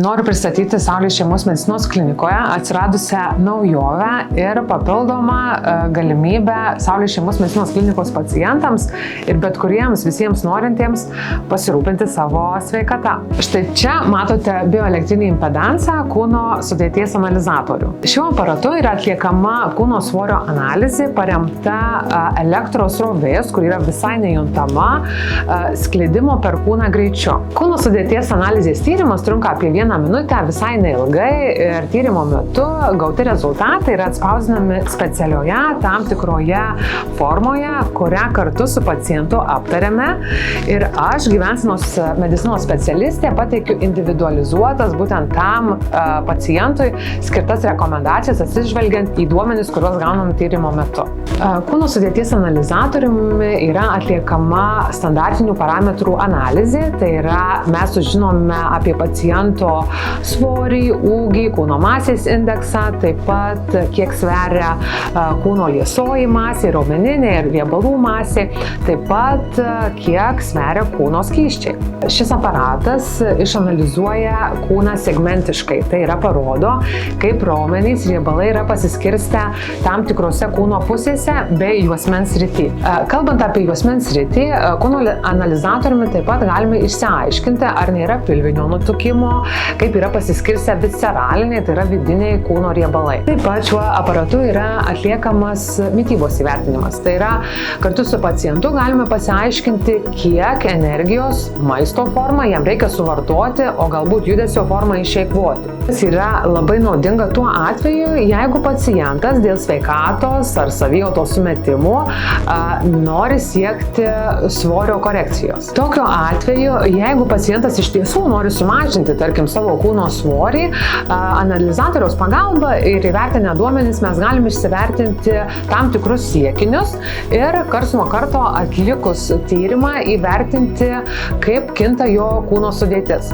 Noriu pristatyti Saulės šeimos medicinos klinikoje atsiradusią naujovę ir papildomą galimybę Saulės šeimos medicinos klinikos pacientams ir bet kuriems visiems norintiems pasirūpinti savo sveikata. Štai čia matote bioelektrinį impedansą kūno sudėties analizatorių. Šiuo aparatu yra atliekama kūno svorio analizė paremta elektros srovės, kur yra visai nejuntama sklidimo per kūną greičiu. Kūno sudėties analizės tyrimas trunka apie 1 minutę, visai neilgai, ir tyrimo metu gauti rezultatai yra atspausdinami specialioje tam tikroje formoje, kurią kartu su pacientu aptarėme, ir aš, gyvensenos medicinos specialistė, pateikiu individualizuotas būtent tam pacientui skirtas rekomendacijas atsižvelgiant į duomenis, kuriuos gaunam tyrimo metu. Kūno sudėties analizatoriumi yra atliekama standartinių parametrų analizė, tai yra mes sužinome apie paciento svorį, ūgį, kūno masės indeksą, taip pat kiek sveria kūno liesoji masė, raumeninė ir riebalų masė, taip pat kiek sveria kūno skysčiai. Šis aparatas išanalizuoja kūną segmentiškai, tai yra parodo, kaip raumenys riebalai yra pasiskirstę tam tikrose kūno pusėse bei juosmens srity. Kalbant apie juosmens srity, kūno analizatoriumi taip pat galime išsiaiškinti, ar nėra pilvinio nutukimo, kaip yra pasiskirstę visceraliniai, tai yra vidiniai kūno riebalai. Taip pat šiuo aparatu yra atliekamas mitybos įvertinimas. Tai yra kartu su pacientu galime pasiaiškinti, kiek energijos maisto formą jam reikia suvartoti, o galbūt judesio formą išeikvoti. Tas yra labai naudinga tuo atveju, jeigu pacientas dėl sveikatos ar savijautos sumetimų nori siekti svorio korekcijos. Tokiu atveju, jeigu pacientas iš tiesų nori sumažinti, tarkim, savo kūno svorį, analizatoriaus pagalba ir įvertinę duomenis mes galime išsivertinti tam tikrus siekinius ir karts nuo karto atlikus tyrimą įvertinti, kaip kinta jo kūno sudėtis.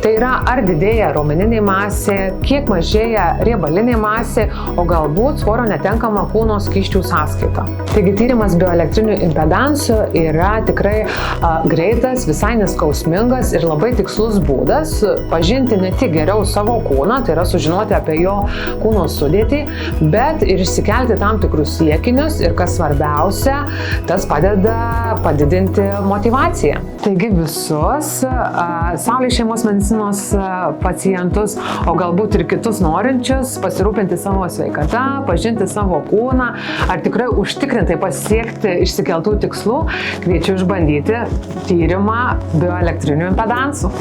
Tai yra, ar didėja raumeninė masė, kiek mažėja riebalinė masė, o galbūt svorio netenkama kūno skysčių sąskaita. Taigi tyrimas bioelektriniu impedansu yra tikrai greitas, visai neskausmingas ir labai tikslus būdas pažinti ne tik geriau savo kūną, tai yra sužinoti apie jo kūno sudėtį, bet ir išsikelti tam tikrus siekinius ir, kas svarbiausia, tas padeda padidinti motyvaciją. Taigi visus Saulės šeimos medicinos pacientus, o galbūt ir kitus norinčius pasirūpinti savo sveikata, pažinti savo kūną, ar tikrai užtikrintai pasiekti išsikeltų tikslų, kviečiu išbandyti tyrimą bioelektriniu impedansu.